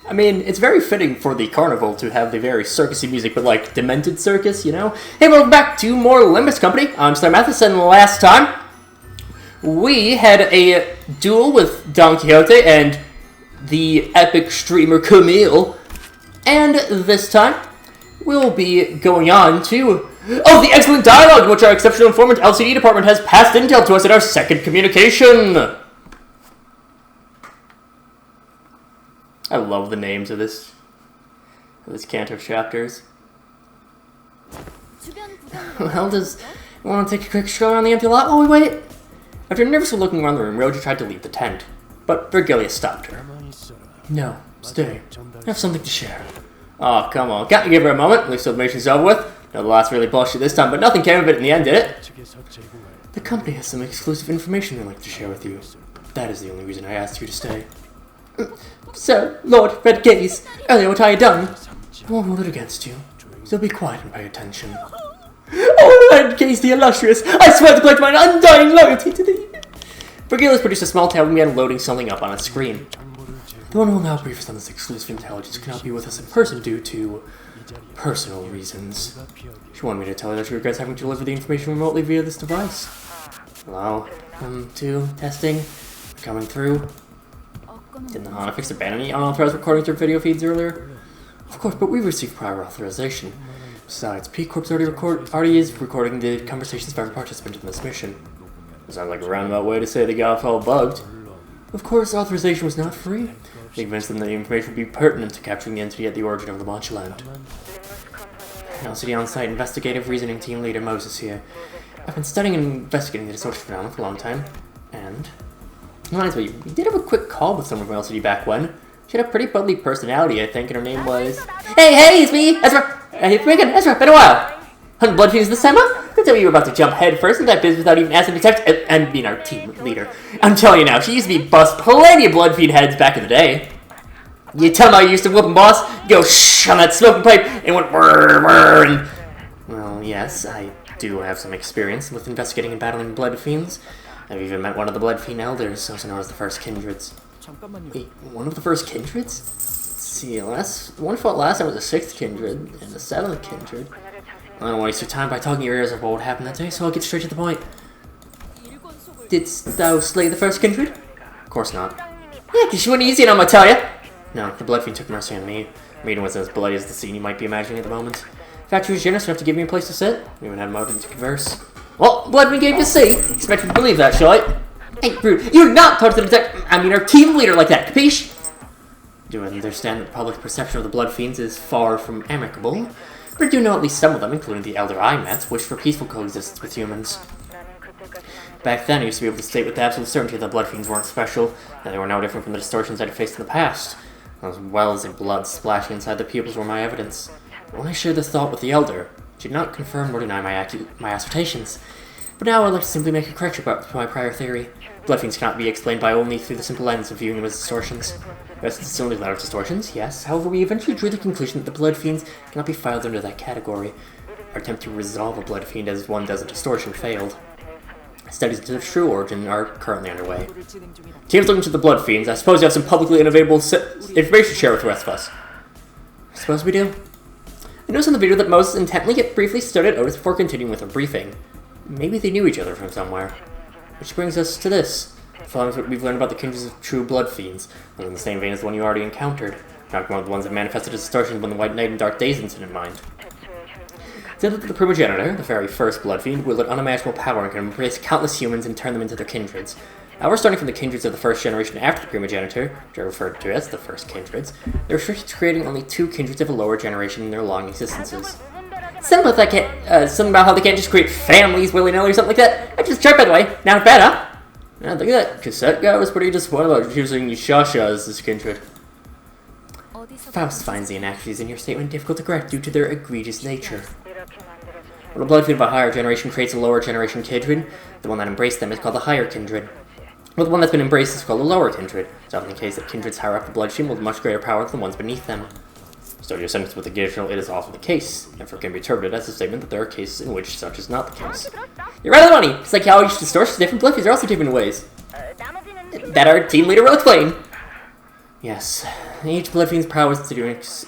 I mean, it's very fitting for the carnival to have the very circusy music, but like demented circus, you know? Hey, welcome back to more Limbus Company. I'm SlayerMathis, and last time we had a duel with Don Quixote and the epic streamer Camille, and this time we'll be going on to the excellent dialogue which our exceptional informant LCD department has passed intel to us in our second communication. I love the names of this Canto chapters. Well, does you want to take a quick stroll around the empty lot while we wait? After nervously looking around the room, Roja tried to leave the tent, but Virgilia stopped her. No, stay. I have something to share. Oh, come on. Can't you give her a moment? At least the mission's over with. No, the last really bullshit this time, but nothing came of it in the end, did it? The company has some exclusive information they'd like to share with you. That is the only reason I asked you to stay. So, Lord Red Gaze, earlier what I had done, I won't hold it against you, so be quiet and pay attention. Oh, Red Gaze the illustrious, I swear to pledge my undying loyalty to thee. Virgilius produced a small tab and began loading something up on a screen. The one who will now brief us on this exclusive intelligence cannot be with us in person due to personal reasons. She wanted me to tell her that she regrets having to deliver the information remotely via this device. Hello, 1, 2, testing, coming through. Didn't the HANA fix abandon any unauthorized recording through video feeds earlier? Of course, but we received prior authorization. Besides, P-Corp's already is recording the conversations of every participant in this mission. Sounds like a roundabout way to say they got all bugged. Of course, authorization was not free. They convinced them that the information would be pertinent to capturing the entity at the origin of the Montchland. LCD on-site investigative reasoning team leader Moses here. I've been studying and investigating the distortion phenomenon for a long time, and reminds me, we did have a quick call with someone from LCD back when. She had a pretty bubbly personality, I think, and her name was... Hey, it's me, Ezra! Hey, Megan, Ezra, been a while! 100 blood fiends this time up? Don't tell me you were about to jump head first into that biz without even asking to protect and being our team leader. I'm telling you now, she used to be bust plenty of blood fiend heads back in the day. You tell me I used to whoop 'em, boss, go shh on that smoking pipe, and went whirr, whirr, and... Well, yes, I do have some experience with investigating and battling blood fiends. I've even met one of the Blood Fiend Elders, also known as the First Kindreds. Wait, one of the First Kindreds? Let's see, the one fought last time was the 6th Kindred, and the 7th Kindred. I don't want to waste your time by talking your ears of what would happen that day, so I'll get straight to the point. Didst thou slay the First Kindred? Of course not. Yeah, because she went easy on him, I tell ya! No, the Blood Fiend took mercy on me. Maiden was as bloody as the scene you might be imagining at the moment. In fact, she was generous enough to give me a place to sit. We even had a moment to converse. Well, Bloodman gave you a C. Expect you to believe that, shall I? Hey, rude. You're not talking to the our team leader like that, capiche? Do I understand that the public perception of the Blood Fiends is far from amicable, but I do know at least some of them, including the Elder I met, wish for peaceful coexistence with humans. Back then, I used to be able to state with absolute certainty that Blood Fiends weren't special, that they were no different from the distortions I'd faced in the past. Those wells of blood splashing inside the pupils were my evidence. But when I shared this thought with the Elder, she did not confirm nor deny my assertions. But now I'd like to simply make a correction about my prior theory. Blood fiends cannot be explained by only through the simple lens of viewing them as distortions. Yes, it's only matter of distortions, yes. However, we eventually drew the conclusion that the blood fiends cannot be filed under that category. Our attempt to resolve a blood fiend as one does a distortion failed. Studies into the true origin are currently underway. Teams looking to the blood fiends, I suppose you have some publicly unavailable information to share with the rest of us. I suppose we do. I noticed in the video that Moses intently yet briefly stared at Otis before continuing with a briefing. Maybe they knew each other from somewhere. Which brings us to this. Following what we've learned about the kindreds of true blood fiends, in the same vein as the one you already encountered. Not one of the ones that manifested as distortions when the White Knight and Dark Days incident mined. Said that the primogenitor, the very first blood fiend, wielded unimaginable power and can embrace countless humans and turn them into their kindreds. However, starting from the kindreds of the first generation after the primogenitor, which are referred to as the first kindreds, they're restricted to creating only 2 kindreds of a lower generation in their long existences. Something about how they can't just create families willy-nilly or something like that. I just tried, by the way. Not bad, huh? Yeah, look at that. Cassette guy was pretty disappointed about choosing Yashasha as this kindred. Faust finds the inaccuracies in your statement difficult to correct due to their egregious nature. When a blood fiend of a higher generation creates a lower generation kindred, the one that embraced them is called the higher kindred. While the one that's been embraced is called a lower kindred. It's often the case that kindreds higher up the blood stream with much greater power than the ones beneath them. So your sentence with the additional it is also the case, therefore can be interpreted as a statement that there are cases in which such is not the case. You're right on the money! It's like how each distortion is different, blood fiends are also different ways. That our team leader will explain. Yes, each Bloodfiend's prowess and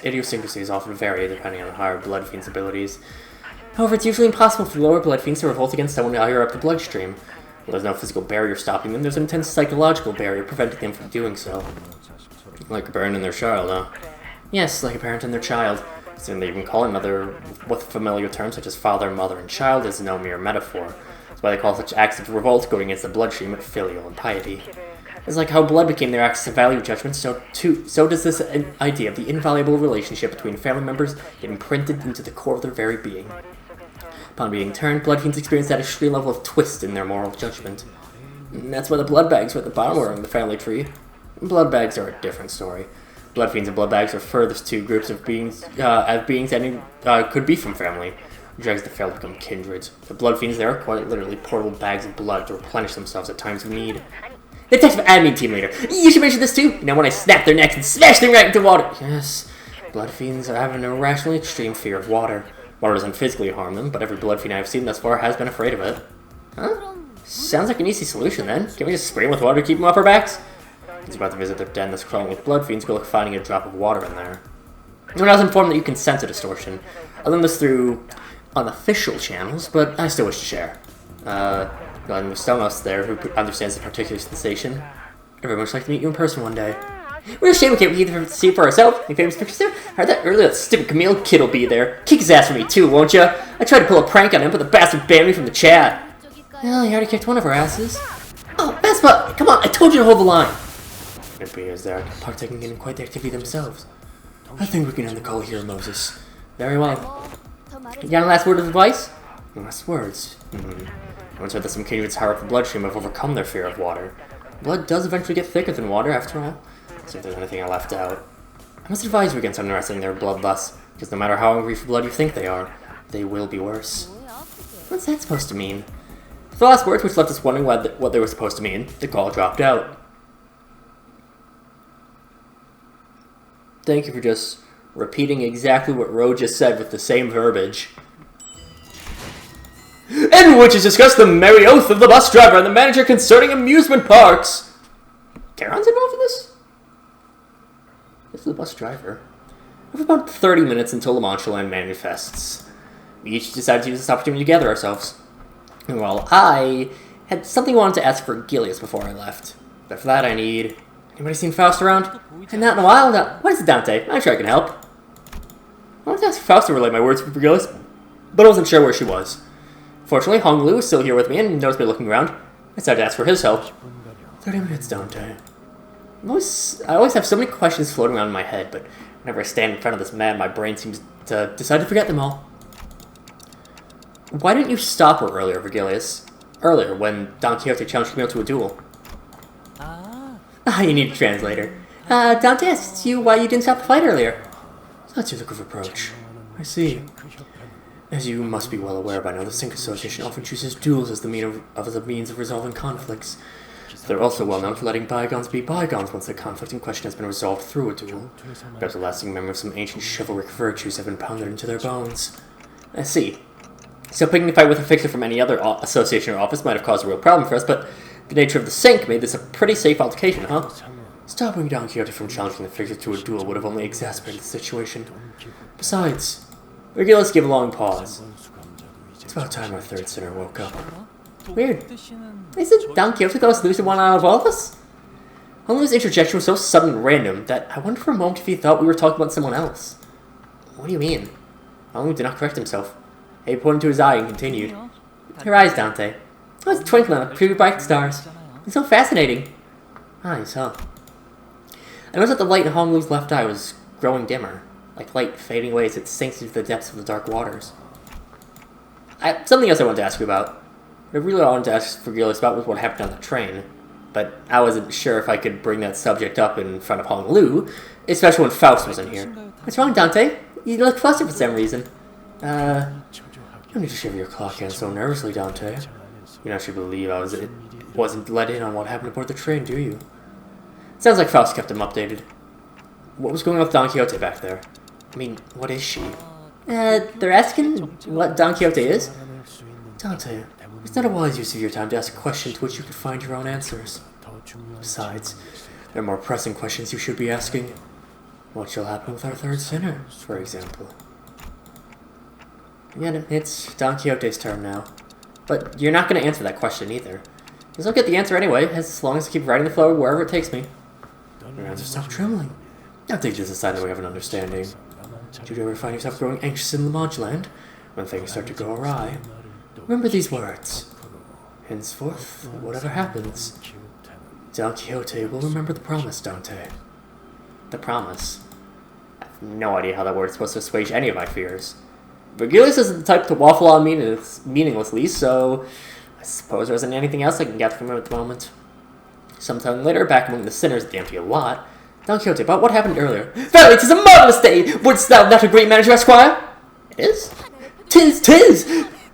idiosyncrasies often vary depending on the higher Bloodfiend's abilities. However, it's usually impossible for lower Bloodfiends to revolt against someone higher up the bloodstream. While there's no physical barrier stopping them, there's an intense psychological barrier preventing them from doing so. Like a parent and their child, huh? Yes, like a parent and their child. Soon they even call another with familiar terms such as father, mother, and child is no mere metaphor. That's why they call such acts of revolt going against the bloodstream of filial impiety. It's like how blood became their access to value judgment, so does this idea of the invaluable relationship between family members get imprinted into the core of their very being. Upon being turned, Bloodfiends experience that extreme level of twist in their moral judgment. And that's why the blood bags were at the bottom of the family tree. Blood bags are a different story. Bloodfiends and blood bags are furthest two groups of beings, any could be from family. Dregs that fail to become kindreds. The Bloodfiends there are quite literally portable bags of blood to replenish themselves at times of need. Detective Admin Team Leader, you should mention this too! You know when I snap their necks and smash them right into water! Yes, Bloodfiends have an irrationally extreme fear of water. Water doesn't physically harm them, but every Bloodfiend I've seen thus far has been afraid of it. Huh? Sounds like an easy solution then. Can we just spray them with water to keep them off our backs? He's about to visit their den that's crawling with Bloodfiends, good luck finding a drop of water in there. When I was informed that you can sense a distortion, I learned this through unofficial channels, but I still wish to share. There's someone else there who understands the particular sensation. I'd very much like to meet you in person one day. We're ashamed we can't either see it for ourselves. Any famous pictures there? I heard that earlier that stupid Camille kid will be there. Kick his ass for me too, won't ya? I tried to pull a prank on him, but the bastard banned me from the chat. Well, he already kicked one of our asses. Oh, Vespa! Come on, I told you to hold the line! It appears they are partaking in quite the activity themselves. I think we can end the call here, Moses. Very well. You got a last word of advice? Last words? I once heard that some kindreds higher up the bloodstream have overcome their fear of water. Blood does eventually get thicker than water, after all. So if there's anything I left out. I must advise you against underestimating their bloodlust, because no matter how hungry for blood you think they are, they will be worse. What's that supposed to mean? For the last words, which left us wondering what they were supposed to mean, the call dropped out. Thank you for just repeating exactly what Ro just said with the same verbiage. In which is discussed the merry oath of the bus driver and the manager concerning amusement parks. Karon's involved in this? This is the bus driver. We have about 30 minutes until the Manchaland manifests. We each decided to use this opportunity to gather ourselves. And while I had something I wanted to ask for Gilius before I left. But for that I need... Anybody seen Faust around? And not in a while. What is it, Dante? I'm sure I can help. I wanted to ask Faust to relay my words for Gilius, but I wasn't sure where she was. Fortunately, Hong Lu is still here with me and noticed me looking around. I decided to ask for his help. 30 minutes, Dante. I always have so many questions floating around in my head, but whenever I stand in front of this man, my brain seems to decide to forget them all. Why didn't you stop her earlier, Vergilius? Earlier, when Don Quixote challenged Camille to a duel. You need a translator. Dante asked you why you didn't stop the fight earlier. That's your look of approach. I see. As you must be well aware by now, the Sync Association often chooses duels as the means of resolving conflicts. They're also well known for letting bygones be bygones once the conflict in question has been resolved through a duel. Perhaps a lasting memory of some ancient chivalric virtues have been pounded into their bones. I see. So picking a fight with a fixer from any other association or office might have caused a real problem for us, but the nature of the Sync made this a pretty safe altercation, huh? Stopping Don Quixote from challenging the fixer to a duel would have only exacerbated the situation. Besides, Vergilius gave a long pause. It's about time our third sinner woke up. Weird. Isn't Don Quixote the most lucid one out of all of us? Honglu's interjection was so sudden and random that I wondered for a moment if he thought we were talking about someone else. What do you mean? Honglu did not correct himself. He pointed to his eye and continued. Your eyes, Dante. Oh, it's twinkling like pretty bright stars. It's so fascinating. Nice, huh? I noticed that the light in Honglu's left eye was growing dimmer, like light fading away as it sinks into the depths of the dark waters. Something else I wanted to ask you about. What I really wanted to ask Vergilius about was what happened on the train, but I wasn't sure if I could bring that subject up in front of Honglu, especially when Faust wasn't here. What's wrong, Dante? You look flustered for some reason. You don't need to shiver your clock hand so nervously, Dante. You don't actually believe I wasn't let in on what happened aboard the train, do you? Sounds like Faust kept him updated. What was going on with Don Quixote back there? I mean, what is she? They're asking what Don Quixote is? Dante, it's not a wise use of your time to ask a question to which you could find your own answers. Besides, There are more pressing questions you should be asking. What shall happen with our third sinner, for example? Again, it's Don Quixote's turn now. But you're not going to answer that question either. Because I'll get the answer anyway, as long as I keep riding the flow wherever it takes me. Your hands are stop trembling. I think this is a sign that we have an understanding. Do you ever find yourself growing anxious in Lamangeland? When things start to go awry? Remember these words. Henceforth, whatever happens, Don Quixote will remember the promise, Dante. The promise? I have no idea how that word is supposed to assuage any of my fears. Virgilius isn't the type to waffle on meaninglessly, so I suppose there isn't anything else I can get from him at the moment. Sometime later, back among the sinners at the empty lot, Don Quixote, about what happened earlier. Verily, 'tis a marvellous day! Wouldst thou not agree, manager esquire? It is? 'Tis!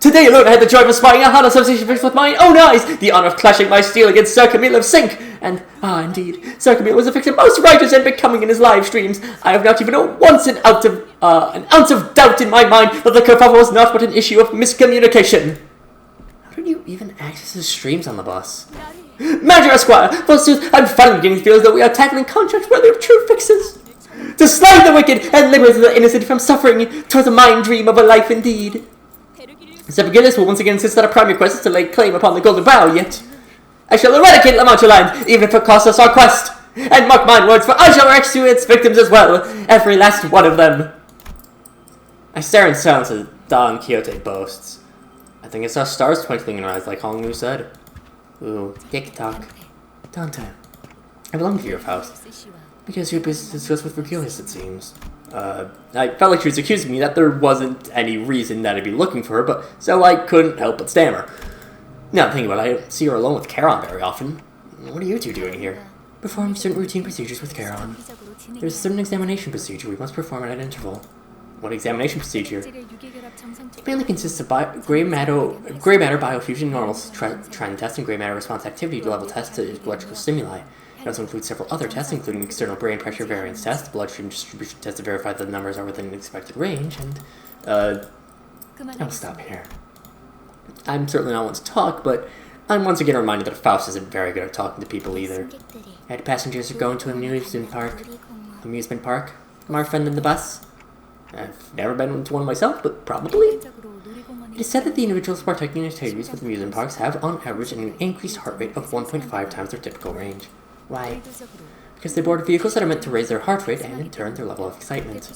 Today alone I had the joy of spying a hard association fixed with mine own eyes, the honour of clashing my steel against Sir Camille of Cinque, and, indeed, Sir Camille was a victim most righteous and becoming in his live streams. I have not even once an ounce of doubt in my mind that the kerfuffle was not but an issue of miscommunication. How did you even access his streams on the bus? Manager Esquire, forsooth, I'm finally beginning to feel as though we are tackling contracts worthy of true fixes. To slay the wicked and liberate the innocent from suffering, 'twas a mind dream of a life indeed. Sir Virgilius will once again insist that our primary quest is to lay claim upon the golden bough, yet I shall eradicate Lamangeland, even if it costs us our quest. And mark my words, for I shall rescue its victims as well, every last one of them. I stare in silence as Don Quixote boasts. I think I saw stars twinkling in her eyes like Hongnu said. Ooh, tick-tock. Dante, I belong to your house. Because you had business to discuss with Virgilius, it seems. I felt like she was accusing me that there wasn't any reason that I'd be looking for her, but so I couldn't help but stammer. Now thinking about it, I don't see her alone with Charon very often. What are you two doing here? Perform certain routine procedures with Charon. There's a certain examination procedure we must perform at an interval. What examination procedure? It mainly consists of gray matter bioffusion normals, trying test and gray matter response activity level tests to electrical stimuli. It also includes several other tests, including external brain pressure variance tests, bloodstream distribution tests to verify that the numbers are within an expected range, and, I'll stop here. I'm certainly not one to talk, but I'm once again reminded that Faust isn't very good at talking to people either. And passengers are going to an amusement park. Am our friend in the bus? I've never been to one myself, but probably. It is said that the individuals partaking in activities with amusement parks have, on average, an increased heart rate of 1.5 times their typical range. Why? Because they board vehicles that are meant to raise their heart rate and, in turn, their level of excitement.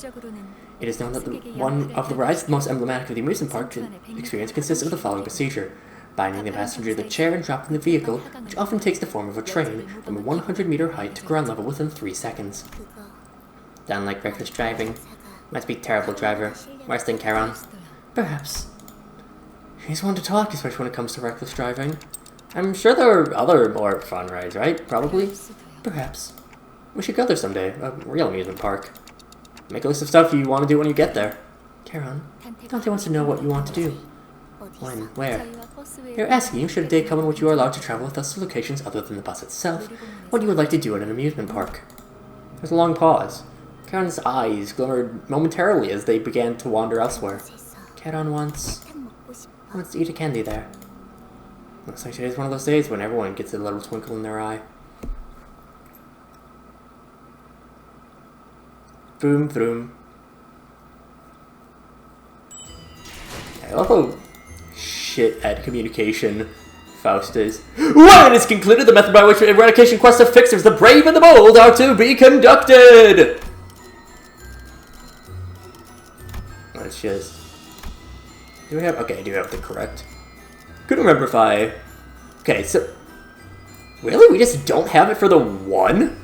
It is known that one of the rides most emblematic of the amusement park experience consists of the following procedure. Binding the passenger to the chair and dropping the vehicle, which often takes the form of a train, from a 100-meter height to ground level within 3 seconds. Sound like reckless driving? Must be terrible driver. Worse than Charon. Perhaps. She's one to talk, especially when it comes to reckless driving. I'm sure there are other more fun rides, right? Probably. Perhaps. We should go there someday. A real amusement park. Make a list of stuff you want to do when you get there. Charon, Dante wants to know what you want to do. When? Where? You're asking you should a day come in which you are allowed to travel with us to locations other than the bus itself. What you would like to do at an amusement park. There's a long pause. Charon's eyes glimmered momentarily as they began to wander elsewhere. Charon wants to eat a candy there. Looks like today's one of those days when everyone gets a little twinkle in their eye. Vroom, vroom. I love how shit at communication Faust is. When it is concluded, the method by which the eradication quest of fixers, the brave and the bold, are to be conducted! Let's just... Do we have... Okay, I do have the correct. Couldn't remember if I... Okay, so... Really? We just don't have it for the one?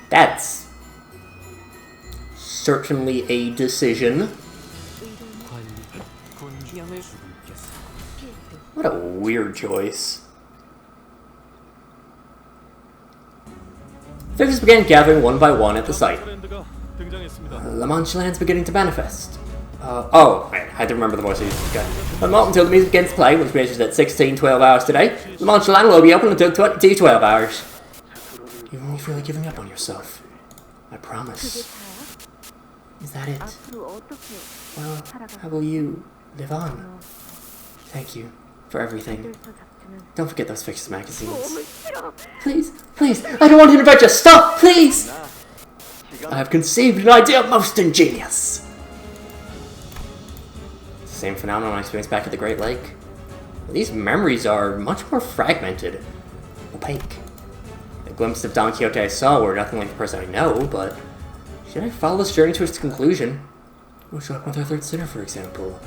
That's... certainly a decision. What a weird choice. Figures began gathering one by one at the site. Lamangeland's beginning to manifest. I had to remember the voices. Okay. But not until the music begins to play, which measures at 12 hours today, Lamangeland will be open until 12 hours. You won't feel like giving up on yourself. I promise. Is that it? Well, how will you live on? Thank you for everything. Don't forget those fixtures magazines. Please, please, I don't want to invent just stop, please! I have conceived an idea most ingenious. Same phenomenon I experienced back at the Great Lake. These memories are much more fragmented, opaque. The glimpses of Don Quixote I saw were nothing like the person I know, but should I follow this journey to its conclusion? What's up with our third sinner, for example?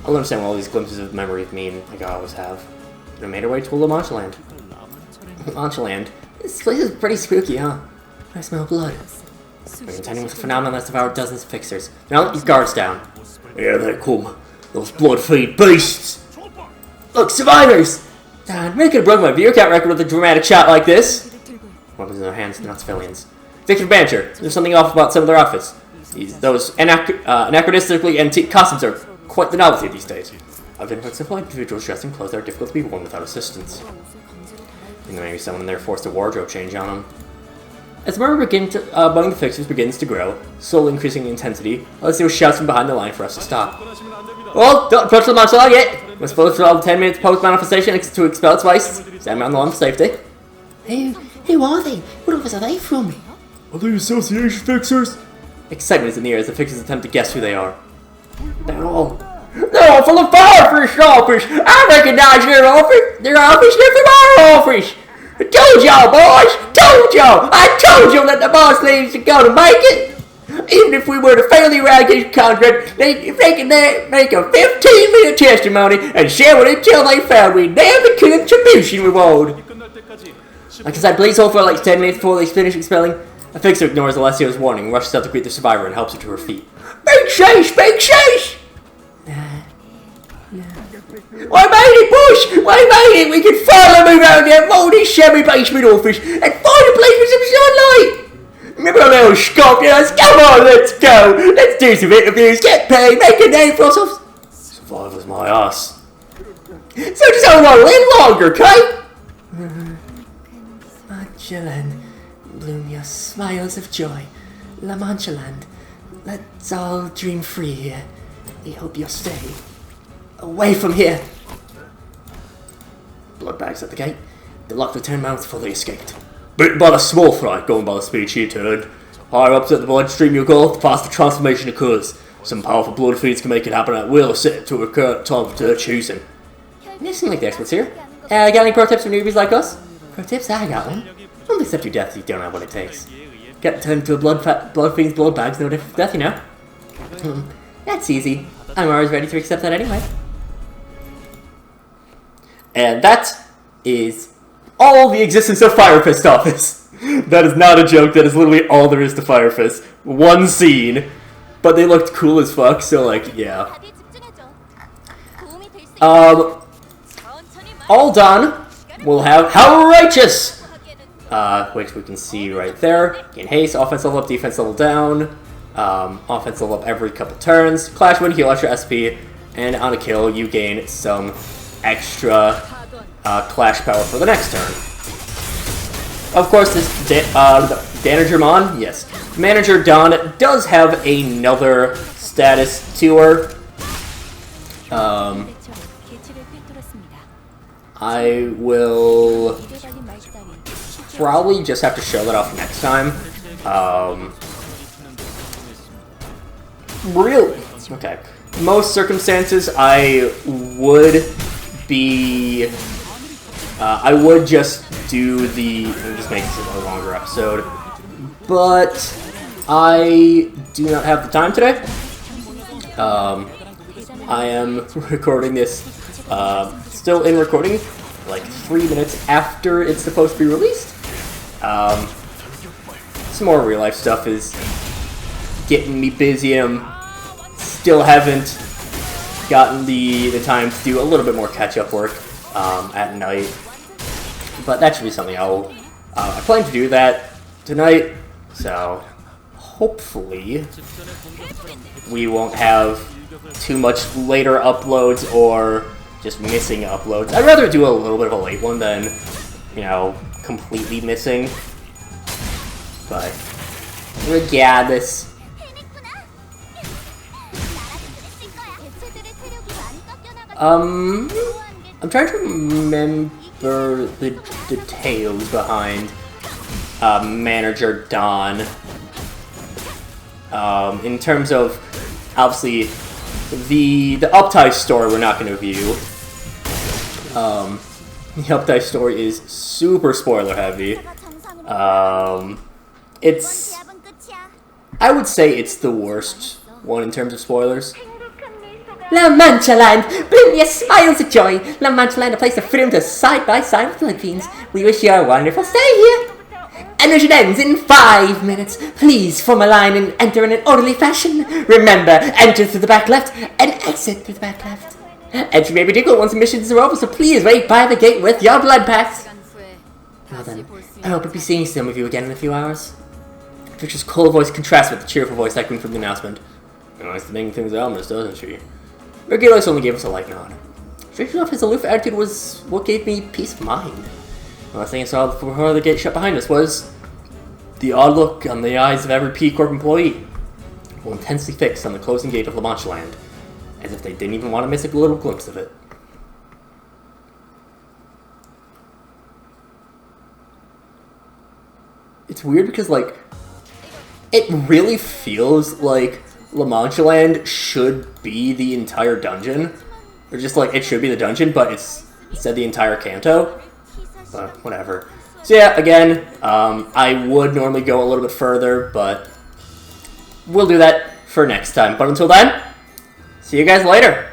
I'll understand what all these glimpses of memory mean, like I always have. And I made our way to La Mancha Land. La Mancha Land? This place is pretty spooky, huh? I smell blood. We're contending with a phenomenon that's devoured dozens of fixers. Now let your guards down. Here they come. Those blood-fiend beasts! Look, survivors! Dad, we could have broken my view count record with a dramatic shot like this. Weapons in their hands, they're not civilians. Victor Banter, there's something off about some of their outfits. Those anachronistically antique costumes are quite the novelty these days. I've been simple individuals dressed in clothes that are difficult to be worn without assistance. And then maybe someone in there forced a wardrobe change on them. As the murmur among the fixers begins to grow, slowly increasing in intensity, let's hear shouts from behind the line for us to stop. Oh, don't approach the martial law yet! We're supposed to allow 10 minutes post-manifestation to expel its vice. Stand around the line for safety. Who are they? What office are they from? Are they association fixers? Excitement is in the air as the fixers attempt to guess who they are. They're all from the firefish office! I recognize their office! They're from our office! I told y'all, boys! Told y'all! I told you that the boss ladies are gonna make it! Even if we were to fail the eradication contract, if they can make a 15-minute testimony and share what intel they found, we'd nab the contribution reward. Like I said, please hold for like 10 minutes before they finish expelling. A fixer ignores Alessio's warning and rushes out to greet the survivor and helps her to her feet. Big chase! Big chase! I made it, Bush! I made it! We can finally move out of that moldy, shabby basement office and find a place with some sunlight! Remember a little scope at us? Come on, let's go! Let's do some interviews, get paid, make a name for ourselves! Survivor's my ass. So just hold on a little longer, okay? Mancha Land, bloom your smiles of joy. La Mancha Land, let's all dream free here. We hope you'll stay away from here. Blood bags at the gate. The locked return mounts fully escaped. Bitten by the small fry, going by the speed she turned. Higher up at the bloodstream you go, the faster transformation occurs. Some powerful blood feeds can make it happen at will or set to occur at time of their choosing. You seem like the experts here. Got any pro tips for newbies like us? Pro tips? I got one. Don't accept your death if you don't have what it takes. Get turned into a blood fiend's blood bag's no different from death, you know. That's easy. I'm always ready to accept that anyway. And that is all the existence of Fire Fist Office. That is not a joke, that is literally all there is to Fire Fist. One scene, but they looked cool as fuck, so like, yeah. All done. We'll have How Righteous! Which we can see right there. Gain haste, offense level up, defense level down. Offense level up every couple turns. Clash win, heal extra SP, and on a kill you gain some extra clash power for the next turn. Of course, this Danager Mon, yes. Manager Dawn does have another status to her. I will probably just have to show that off next time. Really? Okay. Most circumstances, I would just do the, just make this a longer episode, but I do not have the time today. I am recording this, still in recording, like 3 minutes after it's supposed to be released. Some more real life stuff is getting me busy, and still haven't gotten the time to do a little bit more catch-up work at night. But that should be something I plan to do that tonight, so hopefully we won't have too much later uploads or just missing uploads. I'd rather do a little bit of a late one than, you know, completely missing. But regardless, I'm trying to remember the details behind Manager Don. In terms of, obviously, the Uptie story we're not going to review. The Uptie story is super spoiler heavy. It's... I would say it's the worst one in terms of spoilers. La Mancha Land, bring me a smiles of joy. La Mancha Land, a place of freedom to side by side with blood fiends. We wish you a wonderful stay here. Immersion ends in 5 minutes. Please form a line and enter in an orderly fashion. Remember, enter through the back left and exit through the back left. Entry may be difficult once missions are over, so please wait by the gate with your blood pass. Well then, I hope to be seeing some of you again in a few hours. Victor's cold voice contrasts with the cheerful voice echoing from the announcement. Nice to make things ominous, doesn't she? Regulus only gave us a light nod. Strange enough, his aloof attitude was what gave me peace of mind. The last thing I saw before the gate shut behind us was the odd look on the eyes of every P-Corp employee, who were intensely fixed on the closing gate of La Mancha Land, as if they didn't even want to miss a little glimpse of it. It's weird because, like, it really feels like La Mancha Land should be the entire dungeon. Or just, like, it should be the dungeon, but it's instead the entire canto. But, whatever. So yeah, again, I would normally go a little bit further, but we'll do that for next time. But until then, see you guys later.